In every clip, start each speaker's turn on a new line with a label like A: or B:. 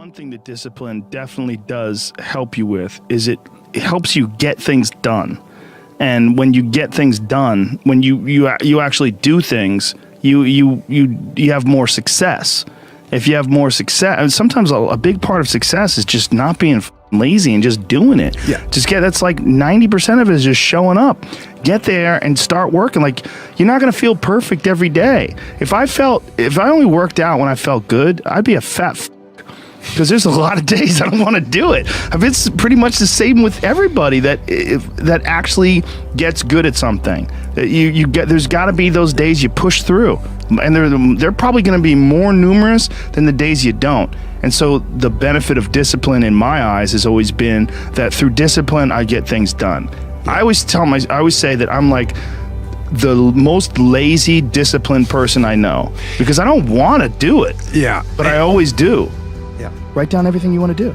A: One thing that discipline definitely does help you with is it helps you get things done. And when you get things done, when you actually do things, you have more success. If you have more success, and sometimes a big part of success is just not being lazy and just doing it.
B: Yeah.
A: That's like 90% of it is just showing up. Get there and start working. Like, you're not going to feel perfect every day. If I only worked out when I felt good, I'd be a fat because there's a lot of days I don't want to do it. It's pretty much the same with everybody that actually gets good at something. There's got to be those days you push through, and they're probably going to be more numerous than the days you don't. And so the benefit of discipline in my eyes has always been that through discipline I get things done. I always say that I'm like the most lazy, disciplined person I know because I don't want to do it.
B: Yeah,
A: but I always do.
B: Yeah.
A: Write down everything you want to do.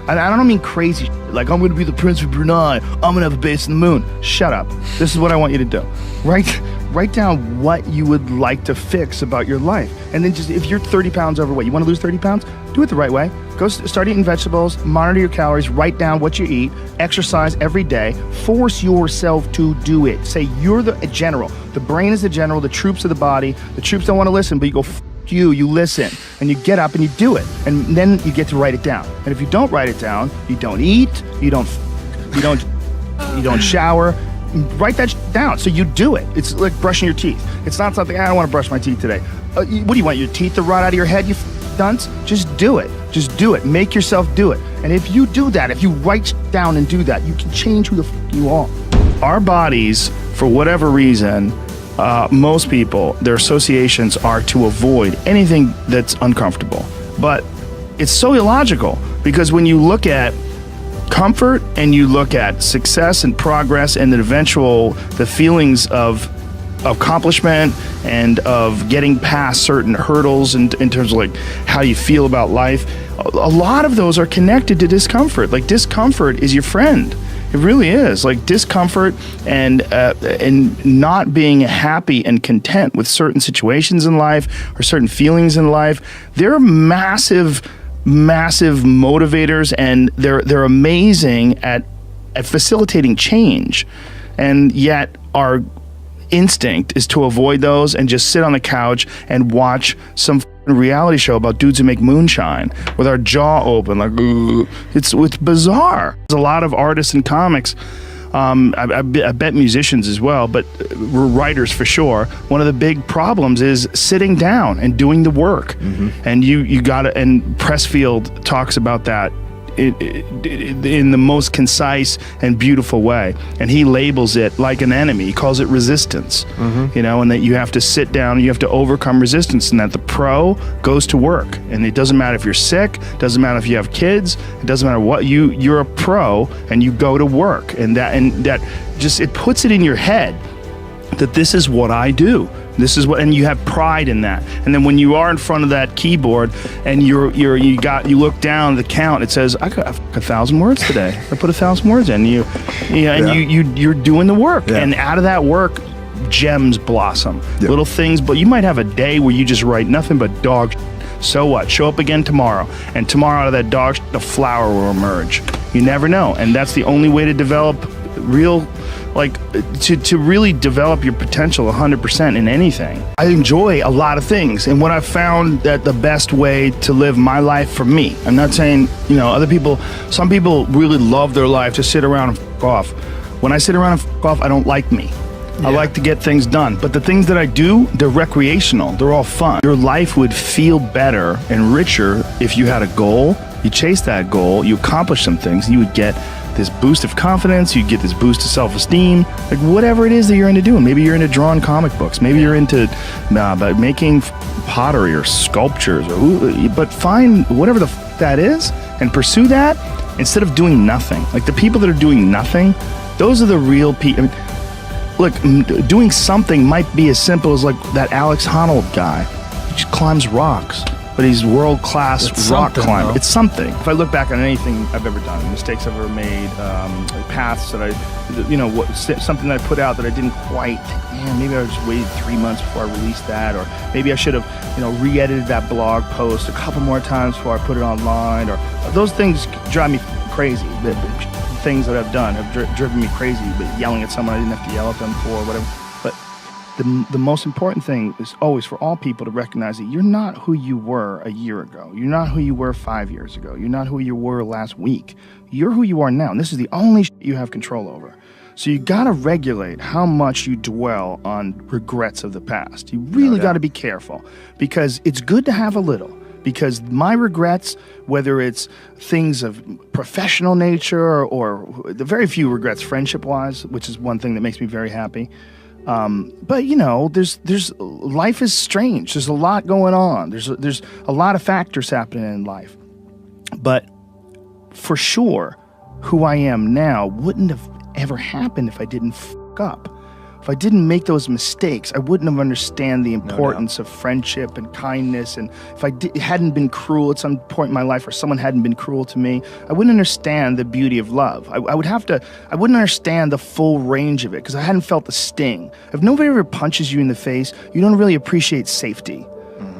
A: And I don't mean crazy like I'm going to be the Prince of Brunei, I'm going to have a base in the moon. Shut up. This is what I want you to do. Write down what you would like to fix about your life. And then just, if you're 30 pounds overweight, you want to lose 30 pounds? Do it the right way. Go start eating vegetables, monitor your calories, write down what you eat, exercise every day, force yourself to do it. Say you're the general. The brain is the general, the troops are the body. The troops don't want to listen, but you go, you listen, and you get up and you do it, and then you get to write it down. And if you don't write it down, you don't eat, you don't shower. Write that down so you do it. It's like brushing your teeth. It's not something, I don't want to brush my teeth today. What do you want, your teeth to rot out of your head, you dunce? Just do it. Just do it. Make yourself do it. And if you do that, if you write down and do that, you can change who the you are. Our bodies, for whatever reason, most people, their associations are to avoid anything that's uncomfortable. But it's so illogical because when you look at comfort and you look at success and progress and the feelings of accomplishment and of getting past certain hurdles in terms of like how you feel about life, a lot of those are connected to discomfort. Like, discomfort is your friend. It really is. Like, discomfort and not being happy and content with certain situations in life or certain feelings in life, they're massive motivators, and they're amazing at facilitating change. And yet our instinct is to avoid those and just sit on the couch and watch some reality show about dudes who make moonshine with our jaw open, like, it's bizarre. There's a lot of artists and comics, I bet musicians as well, but writers for sure. One of the big problems is sitting down and doing the work. Mm-hmm. And you gotta, and Pressfield talks about that in the most concise and beautiful way, and he labels it like an enemy. He calls it resistance. Mm-hmm. And that you have to sit down and you have to overcome resistance, and that the pro goes to work. And it doesn't matter if you're sick, doesn't matter if you have kids, it doesn't matter what, you're a pro and you go to work, and that just, it puts it in your head that this is what I do. This is what, and you have pride in that. And then when you are in front of that keyboard and you look down the count, it says, I got 1,000 words today. I put 1,000 words in. You're doing the work, and out of that work, gems blossom. Little things, but you might have a day where you just write nothing but dog. So what? Show up again tomorrow, and tomorrow out of that dog, a flower will emerge. You never know, and that's the only way to develop real. Like, to really develop your potential 100% in anything. I enjoy a lot of things, and what I've found that the best way to live my life for me, I'm not saying, other people, some people really love their life to sit around and f*** off. When I sit around and f*** off, I don't like me. Yeah. I like to get things done, but the things that I do, they're recreational, they're all fun. Your life would feel better and richer if you had a goal, you chase that goal, you accomplish some things, you would get this boost of confidence, you get this boost of self-esteem, like whatever it is that you're into doing. Maybe you're into drawing comic books, maybe you're into making pottery or sculptures, but find whatever that is and pursue that instead of doing nothing. Like, the people that are doing nothing, those are the real people. Look, doing something might be as simple as like that Alex Honnold guy. He just climbs rocks. But he's world-class rock climber. Though. It's something. If I look back on anything I've ever done, mistakes I've ever made, paths that something that I put out that I didn't quite, maybe I just waited 3 months before I released that, or maybe I should have re-edited that blog post a couple more times before I put it online, or those things drive me crazy. The things that I've done have driven me crazy, but yelling at someone I didn't have to yell at them for, whatever. But the most important thing is always for all people to recognize that you're not who you were a year ago. You're not who you were 5 years ago. You're not who you were last week. You're who you are now, and this is the only you have control over. So you got to regulate how much you dwell on regrets of the past. You really got to be careful, because it's good to have a little. Because my regrets, whether it's things of professional nature or the very few regrets friendship-wise, which is one thing that makes me very happy. But there's life is strange. There's a lot going on. There's a lot of factors happening in life. But for sure, who I am now wouldn't have ever happened if I didn't fuck up. If I didn't make those mistakes, I wouldn't have understand the importance of friendship and kindness. And if I hadn't been cruel at some point in my life, or someone hadn't been cruel to me, I wouldn't understand the beauty of love. I wouldn't understand the full range of it, because I hadn't felt the sting. If nobody ever punches you in the face, you don't really appreciate safety.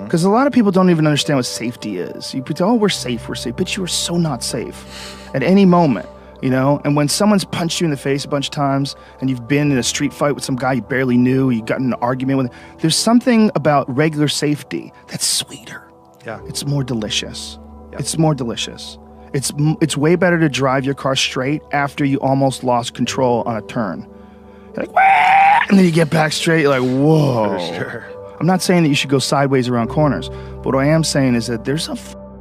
A: Because a lot of people don't even understand what safety is. You pretend, we're safe, but you are so not safe at any moment. And when someone's punched you in the face a bunch of times, and you've been in a street fight with some guy you barely knew, you got in an argument with him, there's something about regular safety that's sweeter.
B: Yeah.
A: It's more delicious. Yeah. It's more delicious. It's way better to drive your car straight after you almost lost control on a turn. You're like, wah! And then you get back straight, you're like, whoa.
B: For sure.
A: I'm not saying that you should go sideways around corners, but what I am saying is that there's a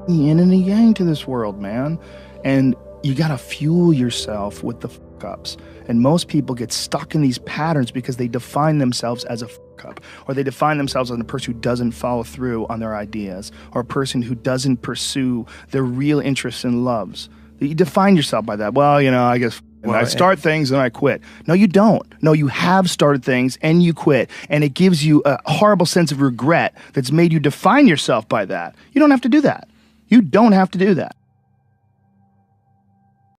A: yin and a yang to this world, man. And you gotta fuel yourself with the fuck-ups. And most people get stuck in these patterns because they define themselves as a fuck-up, or they define themselves as a person who doesn't follow through on their ideas, or a person who doesn't pursue their real interests and loves. You define yourself by that. Well, I guess I start things and I quit. No, you don't. No, you have started things and you quit. And it gives you a horrible sense of regret that's made you define yourself by that. You don't have to do that. You don't have to do that.